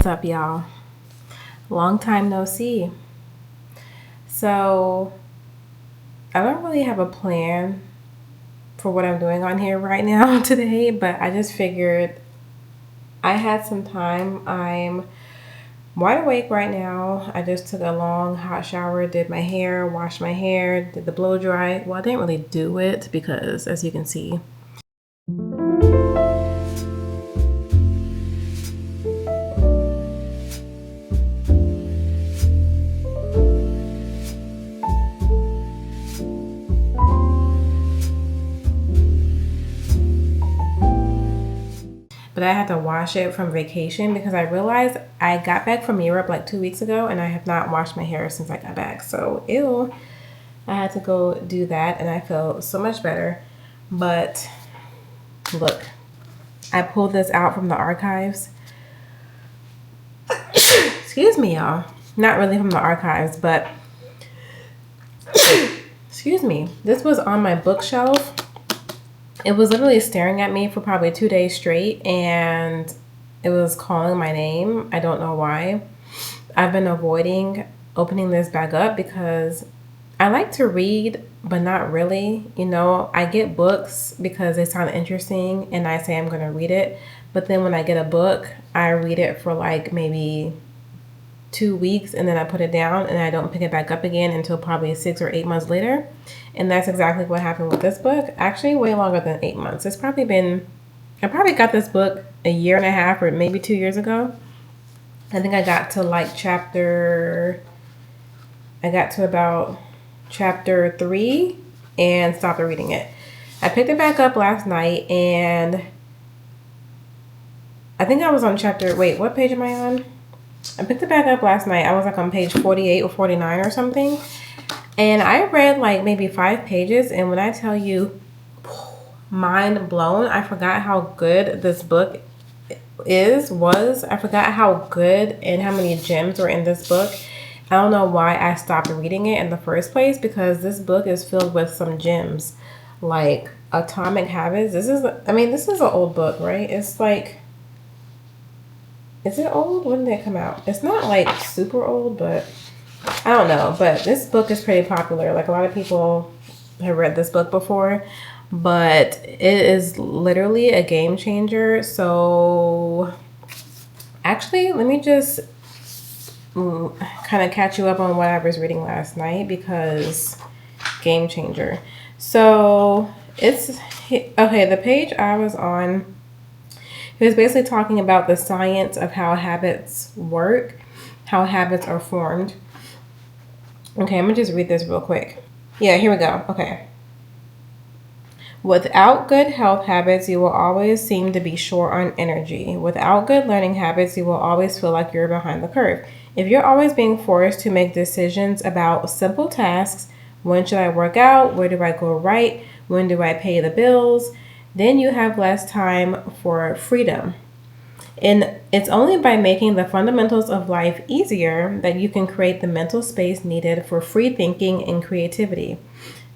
What's up, y'all? Long time no see. So, I don't really have a plan for what I'm doing on here right now today, but I just figured I had some time. I'm wide awake right now. I just took a long hot shower, did my hair, washed my hair, did the blow dry. Well, I didn't really do it because, as you can see, but I had to wash it from vacation because I realized I got back from Europe like 2 weeks ago and I have not washed my hair since I got back. So, ew. I had to go do that and I felt so much better. But look, I pulled this out from the archives. Excuse me, y'all. Not really from the archives, but excuse me. This was on my bookshelf. It was literally staring at me for probably 2 days straight and it was calling my name. I don't know why. I've been avoiding opening this back up because I like to read, but not really. You know, I get books because they sound interesting and I say I'm going to read it. But then when I get a book, I read it for like maybe 2 weeks and then I put it down and I don't pick it back up again until probably 6 or 8 months later. And that's exactly what happened with this book. Actually, way longer than 8 months. I probably got this book a year and a half or maybe 2 years ago. I think I got to about chapter 3 and stopped reading it. I picked it back up last night and I think I was on what page am I on? I picked it back up last night. I was like on page 48 or 49 or something. And I read like maybe 5 pages. And when I tell you, mind blown, I forgot how good this book was. I forgot how good and how many gems were in this book. I don't know why I stopped reading it in the first place because this book is filled with some gems like Atomic Habits. This is an old book, right? It's like, is it old? When did it come out? It's not like super old, but I don't know. But this book is pretty popular. Like a lot of people have read this book before, but it is literally a game changer. So actually, let me just kind of catch you up on what I was reading last night because game changer. So it's okay. The page I was on, it was basically talking about the science of how habits work, how habits are formed. Okay, I'm gonna just read this real quick. Yeah, here we go. Okay. Without good health habits, you will always seem to be short on energy. Without good learning habits, you will always feel like you're behind the curve. If you're always being forced to make decisions about simple tasks, when should I work out? Where do I go right? When do I pay the bills? Then you have less time for freedom. And it's only by making the fundamentals of life easier that you can create the mental space needed for free thinking and creativity.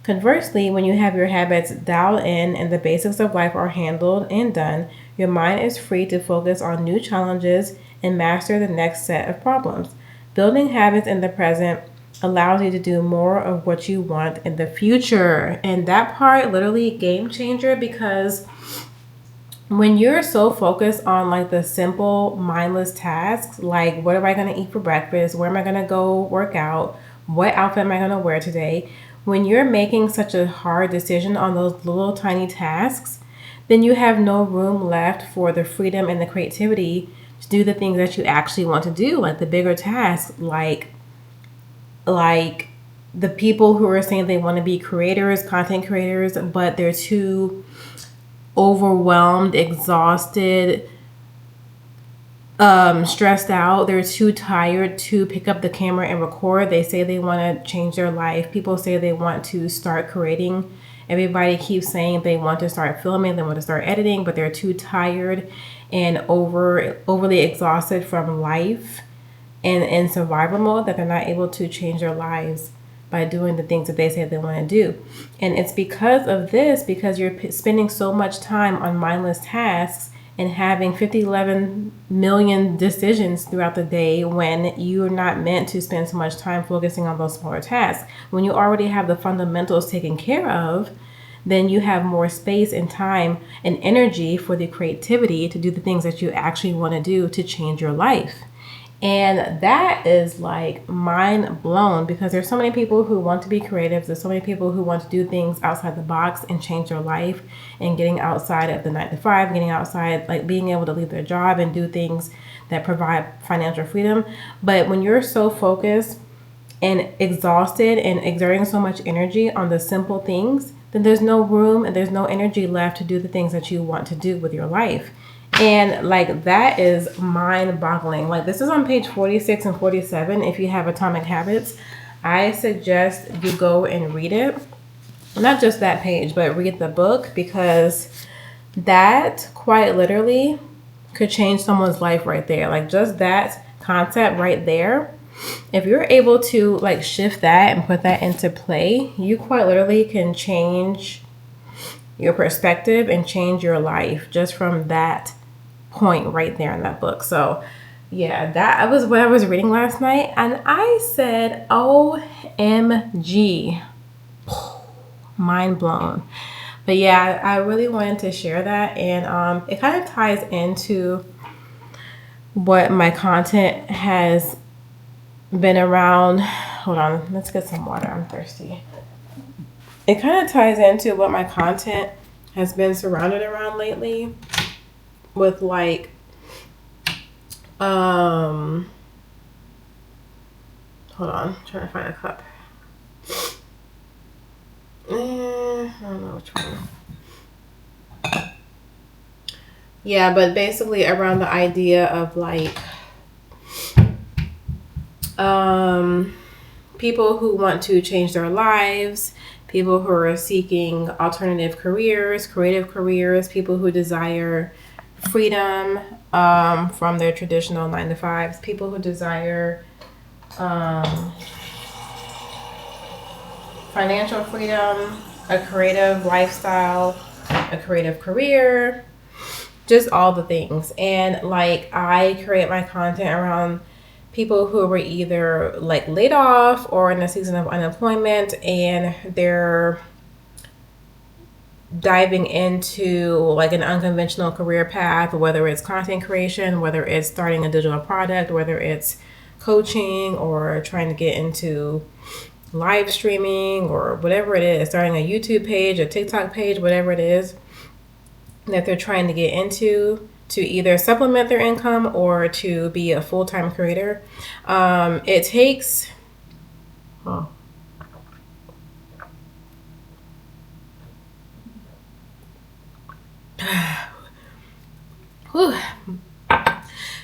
Conversely, when you have your habits dialed in and the basics of life are handled and done, your mind is free to focus on new challenges and master the next set of problems. Building habits in the present allows you to do more of what you want in the future. And that part, literally game changer, because when you're so focused on like the simple mindless tasks, like what am I going to eat for breakfast? Where am I going to go work out? What outfit am I going to wear today? When you're making such a hard decision on those little tiny tasks, then you have no room left for the freedom and the creativity to do the things that you actually want to do, like the bigger tasks, like the people who are saying they want to be creators, content creators, but they're too overwhelmed, exhausted, stressed out. They're too tired to pick up the camera and record. They say they want to change their life. People say they want to start creating. Everybody keeps saying they want to start filming, they want to start editing, but they're too tired and overly exhausted from life and in survival mode that they're not able to change their lives by doing the things that they say they want to do. And it's because of this, because you're spending so much time on mindless tasks and having 11 million decisions throughout the day when you're not meant to spend so much time focusing on those smaller tasks. When you already have the fundamentals taken care of, then you have more space and time and energy for the creativity to do the things that you actually want to do to change your life. And that is like mind blown, because there's so many people who want to be creative. There's so many people who want to do things outside the box and change their life, and getting outside of the 9 to 5, getting outside, like being able to leave their job and do things that provide financial freedom. But when you're so focused and exhausted and exerting so much energy on the simple things, then there's no room and there's no energy left to do the things that you want to do with your life. And like, that is mind boggling. Like, this is on page 46 and 47. If you have Atomic Habits, I suggest you go and read it. Not just that page, but read the book, because that quite literally could change someone's life right there. Like, just that concept right there. If you're able to like shift that and put that into play, you quite literally can change your perspective and change your life just from that point right there in that book. So yeah, that was what I was reading last night, and I said, OMG, mind blown. But yeah, I really wanted to share that, and it kind of ties into what my content has been around. Hold on, let's get some water, I'm thirsty. It kind of ties into what my content has been surrounded around lately, with like hold on, I'm trying to find a cup. I don't know which one. Yeah, but basically around the idea of like people who want to change their lives, people who are seeking alternative careers, creative careers, people who desire freedom from their traditional 9 to 5s, people who desire financial freedom, a creative lifestyle, a creative career, just all the things. And like, I create my content around people who were either like laid off or in a season of unemployment, and they're diving into like an unconventional career path, whether it's content creation, whether it's starting a digital product, whether it's coaching, or trying to get into live streaming, or whatever it is, starting a YouTube page, a TikTok page, whatever it is that they're trying to get into to either supplement their income or to be a full-time creator. It takes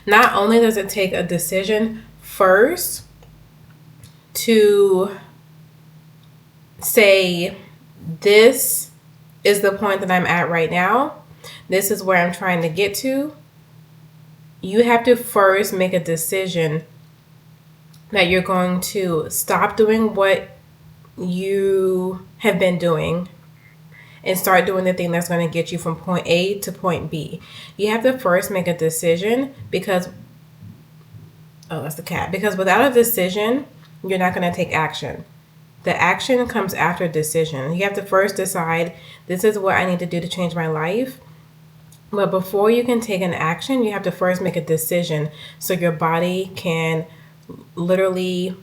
not only does it take a decision first to say, this is the point that I'm at right now, this is where I'm trying to get to. You have to first make a decision that you're going to stop doing what you have been doing and start doing the thing that's going to get you from point A to point B. You have to first make a decision, because, oh, that's the cat. Because without a decision, you're not going to take action. The action comes after decision. You have to first decide, this is what I need to do to change my life. But before you can take an action, you have to first make a decision so your body can literally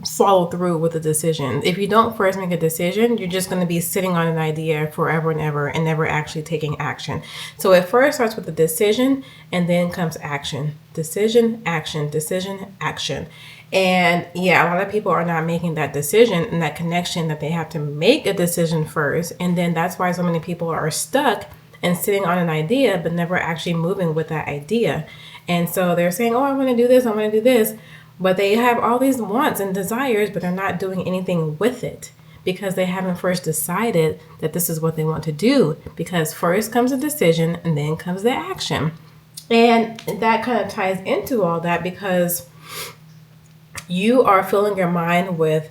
follow through with the decision. If you don't first make a decision, you're just going to be sitting on an idea forever and ever and never actually taking action. So it first starts with a decision, and then comes action. Decision, action, decision, action. And yeah, a lot of people are not making that decision and that connection, that they have to make a decision first. And then that's why so many people are stuck and sitting on an idea, but never actually moving with that idea. And so they're saying, oh, I want to do this, I want to do this. But they have all these wants and desires, but they're not doing anything with it, because they haven't first decided that this is what they want to do. Because first comes a decision, and then comes the action. And that kind of ties into all that, because you are filling your mind with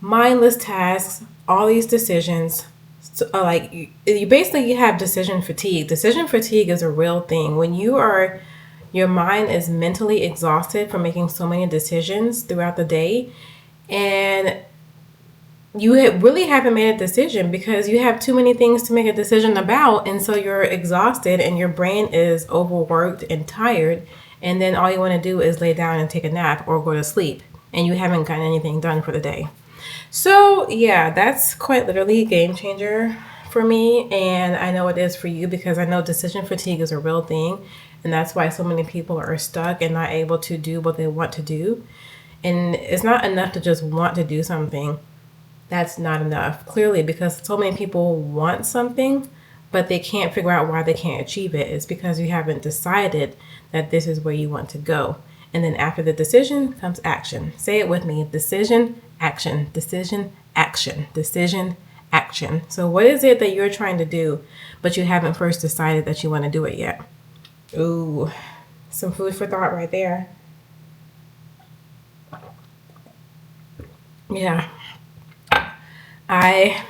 mindless tasks, all these decisions, So, like you basically you have decision fatigue. Decision fatigue is a real thing. When your mind is mentally exhausted from making so many decisions throughout the day, and you really haven't made a decision because you have too many things to make a decision about, and so you're exhausted and your brain is overworked and tired, and then all you want to do is lay down and take a nap or go to sleep, and you haven't gotten anything done for the day. So yeah, that's quite literally a game changer for me, and I know it is for you because I know decision fatigue is a real thing, and that's why so many people are stuck and not able to do what they want to do. And it's not enough to just want to do something. That's not enough, clearly, because so many people want something, but they can't figure out why they can't achieve it. It's because you haven't decided that this is where you want to go. And then after the decision comes action. Say it with me: decision, action, decision, action, decision, action. So what is it that you're trying to do, but you haven't first decided that you want to do it yet? Ooh, some food for thought right there. Yeah. I,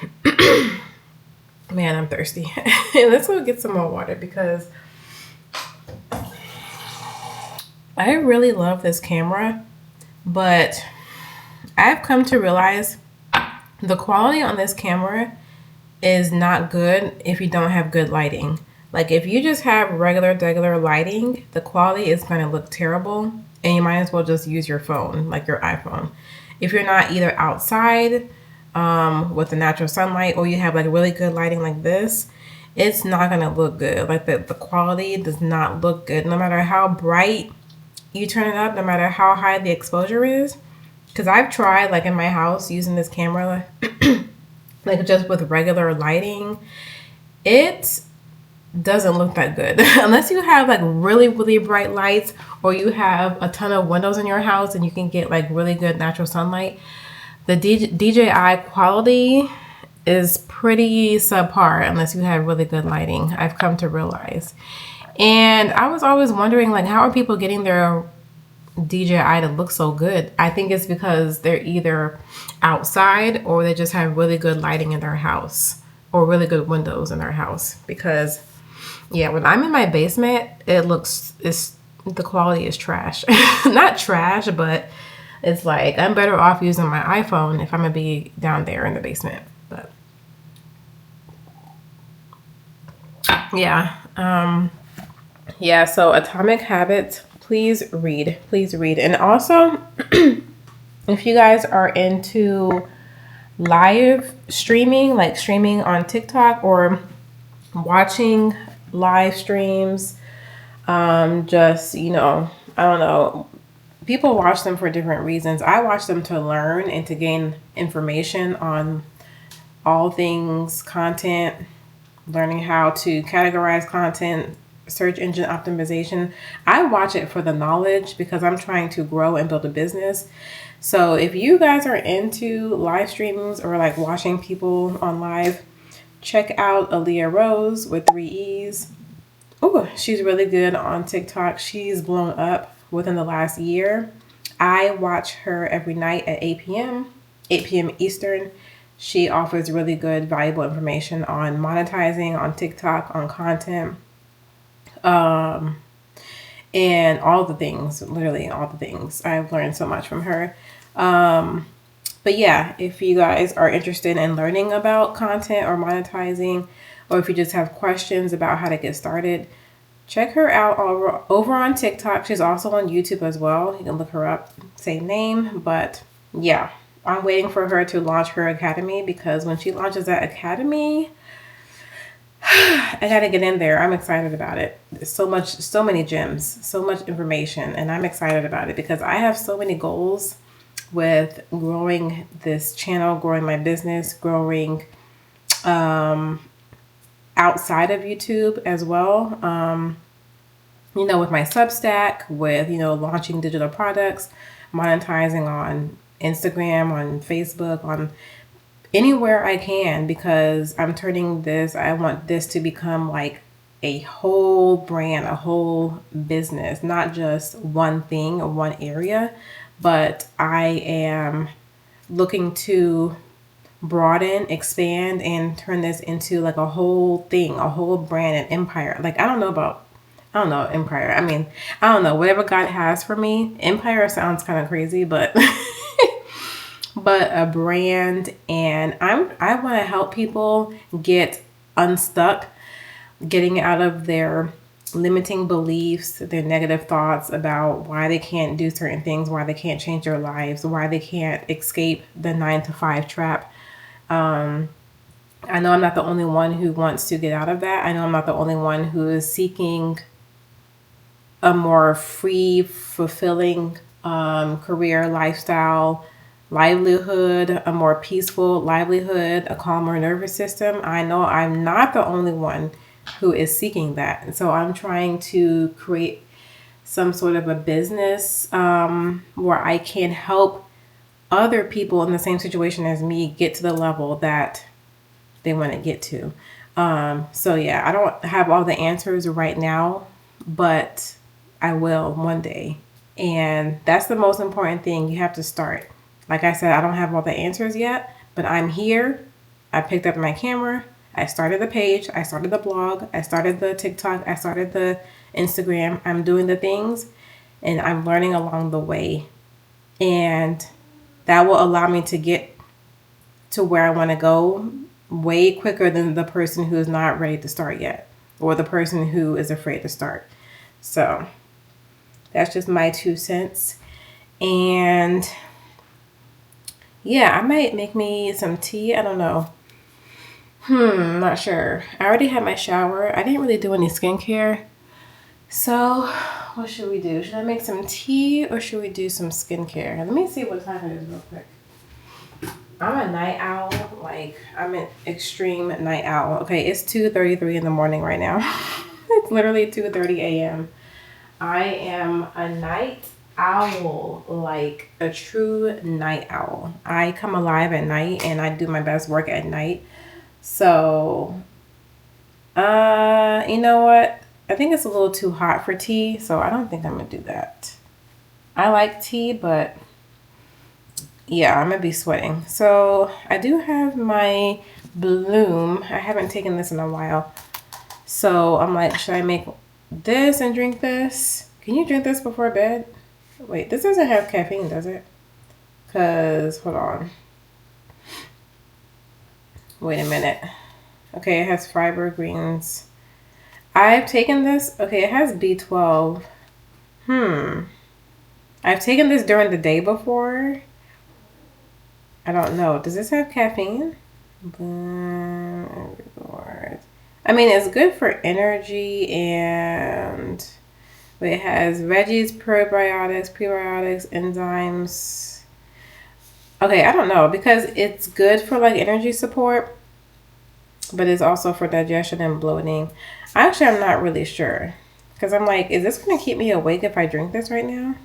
man, I'm thirsty. Let's go get some more water because I really love this camera, but I've come to realize the quality on this camera is not good if you don't have good lighting. Like if you just have regular lighting, the quality is going to look terrible, and you might as well just use your phone, like your iPhone. If you're not either outside with the natural sunlight, or you have like really good lighting like this, it's not going to look good. Like the quality does not look good, no matter how bright you turn it up, no matter how high the exposure is. Because I've tried like in my house using this camera like just with regular lighting, it doesn't look that good unless you have like really bright lights, or you have a ton of windows in your house and you can get like really good natural sunlight. The DJI quality is pretty subpar unless you have really good lighting, I've come to realize. And I was always wondering, like, how are people getting their DJI to look so good? I think it's because they're either outside or they just have really good lighting in their house or really good windows in their house. Because yeah, when I'm in my basement, the quality is trash. Not trash, but it's like I'm better off using my iPhone if I'm gonna be down there in the basement. But yeah, yeah. So Atomic Habits. Please read. Please read. And also, if you guys are into live streaming, like streaming on TikTok or watching live streams, just, you know, I don't know. People watch them for different reasons. I watch them to learn and to gain information on all things content, learning how to categorize content, search engine optimization. I watch it for the knowledge because I'm trying to grow and build a business. So if you guys are into live streams or like watching people on live, check out Aaliyah Rose with 3 E's. Oh, she's really good on TikTok. She's blown up within the last year. I watch her every night at 8 p.m. Eastern. She offers really good, valuable information on monetizing on TikTok, on content, and all the things, literally all the things. I've learned so much from her. But yeah, if you guys are interested in learning about content or monetizing, or if you just have questions about how to get started, check her out over on TikTok. She's also on YouTube as well. You can look her up, same name. But yeah, I'm waiting for her to launch her academy, because when she launches that academy, I gotta get in there. I'm excited about it. There's so many gems, so much information, and I'm excited about it because I have so many goals with growing this channel, growing my business, growing outside of YouTube as well. You know, with my Substack, with, you know, launching digital products, monetizing on Instagram, on Facebook, on anywhere I can, because I'm turning this, I want this to become like a whole brand, a whole business, not just one thing or one area, but I am looking to broaden, expand, and turn this into like a whole thing, a whole brand, an empire. Like, I don't know, empire. I mean, I don't know, whatever God has for me. Empire sounds kind of crazy, but but a brand. And I want to help people get unstuck, getting out of their limiting beliefs, their negative thoughts about why they can't do certain things, why they can't change their lives, why they can't escape the 9 to 5 trap. I know I'm not the only one who wants to get out of that. I know I'm not the only one who is seeking a more free, fulfilling career, lifestyle, livelihood, a more peaceful livelihood, a calmer nervous system. I know I'm not the only one who is seeking that. And so I'm trying to create some sort of a business where I can help other people in the same situation as me get to the level that they want to get to. So yeah, I don't have all the answers right now, but I will one day. And that's the most important thing. You have to start. Like I said, I don't have all the answers yet, but I'm here. I picked up my camera. I started the page. I started the blog. I started the TikTok. I started the Instagram. I'm doing the things and I'm learning along the way. And that will allow me to get to where I want to go way quicker than the person who is not ready to start yet, or the person who is afraid to start. So that's just my 2 cents. And yeah, I might make me some tea. I don't know. Not sure. I already had my shower. I didn't really do any skincare. So what should we do? Should I make some tea or should we do some skincare? Let me see what time it is real quick. I'm a night owl. Like, I'm an extreme night owl. Okay, it's 2:33 in the morning right now. It's literally 2:30 a.m. I am a night owl, like a true night owl. I come alive at night and I do my best work at night. So, you know what? I think it's a little too hot for tea, so I don't think I'm gonna do that. I like tea, but yeah, I'm gonna be sweating. So I do have my Bloom. I haven't taken this in a while. So I'm like, should I make this and drink this? Can you drink this before bed? Wait, this doesn't have caffeine, does it? Cause, hold on. Wait a minute. Okay, it has fiber, greens. I've taken this. Okay, it has B12. I've taken this during the day before. I don't know. Does this have caffeine? I mean, it's good for energy and it has veggies, probiotics, prebiotics, enzymes. Okay, I don't know because it's good for like energy support, but it's also for digestion and bloating. Actually, I'm not really sure because I'm like, is this going to keep me awake if I drink this right now?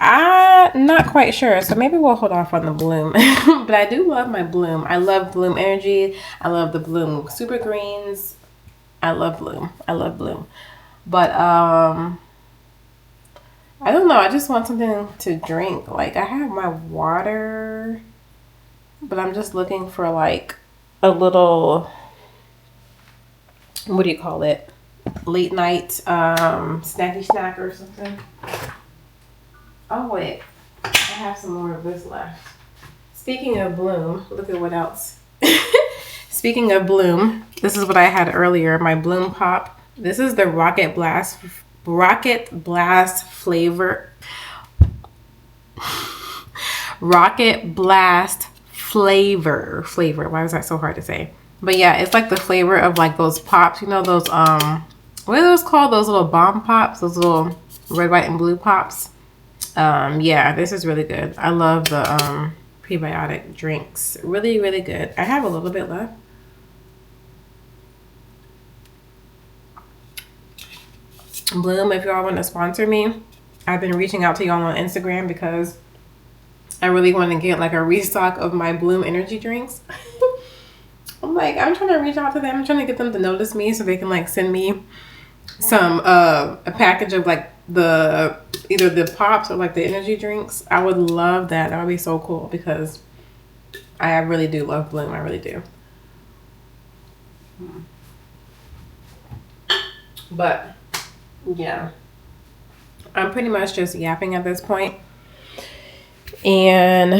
I'm not quite sure, so maybe we'll hold off on the Bloom. But I do love my Bloom. I love Bloom Energy. I love the Bloom Super Greens. I love Bloom. I love Bloom. But I don't know. I just want something to drink. Like, I have my water, but I'm just looking for like a little, what do you call it? Late night snacky snack or something. Oh wait, I have some more of this left. Speaking of Bloom, look at what else. Speaking of Bloom, this is what I had earlier, my Bloom Pop. This is the Rocket Blast flavor. Rocket Blast flavor. Why was that so hard to say? But yeah, it's like the flavor of like those pops, you know, those what are those called? Those little bomb pops, those little red, white, and blue pops. Yeah, this is really good. I love the prebiotic drinks. Really, really good. I have a little bit left. Bloom, if y'all want to sponsor me, I've been reaching out to y'all on Instagram because I really want to get like a restock of my Bloom energy drinks. I'm trying to reach out to them. I'm trying to get them to notice me so they can like send me some a package of like either the pops or like the energy drinks. I would love that. That would be so cool because I really do love Bloom. I really do. But yeah, I'm pretty much just yapping at this point. And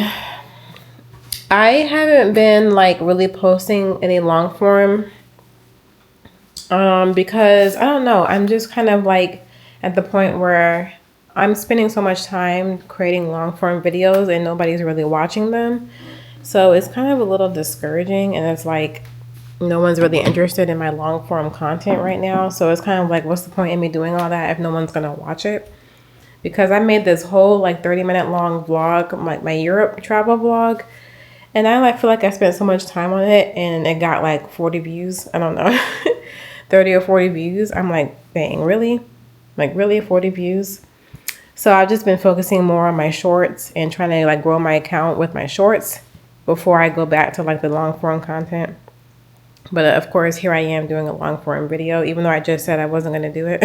I haven't been like really posting any long form because I don't know, I'm just kind of like at the point where I'm spending so much time creating long form videos and nobody's really watching them. So it's kind of a little discouraging, and it's like no one's really interested in my long form content right now. So it's kind of like, what's the point in me doing all that if no one's gonna watch it? Because I made this whole like 30-minute long vlog, my Europe travel vlog, and I like feel like I spent so much time on it and it got like 40 views. I don't know. 30 or 40 views. I'm like, dang, really? Like really 40 views? So I've just been focusing more on my shorts and trying to like grow my account with my shorts before I go back to like the long form content. But of course, here I am doing a long form video, even though I just said I wasn't going to do it.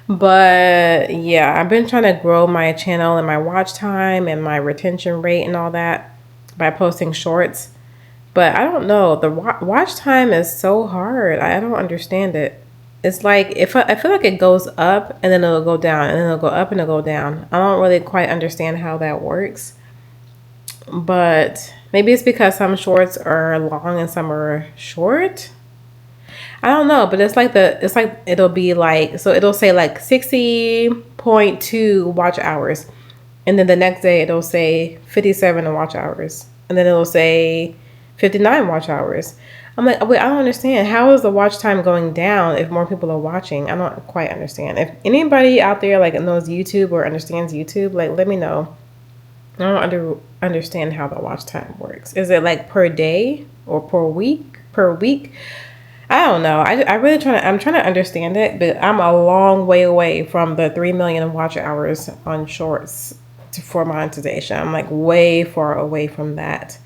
But yeah, I've been trying to grow my channel and my watch time and my retention rate and all that by posting shorts. But I don't know, the watch time is so hard. I don't understand it. It's like I feel like it goes up and then it'll go down and then it'll go up and it'll go down. I don't really quite understand how that works. But maybe it's because some shorts are long and some are short. I don't know, but it's like it'll be like, so it'll say like 60.2 watch hours. And then the next day it'll say 57 watch hours. And then it'll say 59 watch hours. I'm like, wait, I don't understand. How is the watch time going down if more people are watching? I don't quite understand. If anybody out there like knows YouTube or understands YouTube, like let me know. I don't understand how the watch time works. Is it like per day or per week? I don't know. I'm trying to understand it, but I'm a long way away from the 3 million watch hours on shorts for monetization. I'm like way far away from that.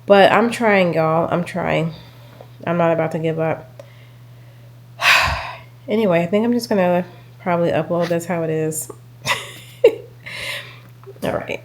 But I'm trying, y'all. I'm trying. I'm not about to give up. Anyway, I think I'm just going to probably upload. That's how it is. All right.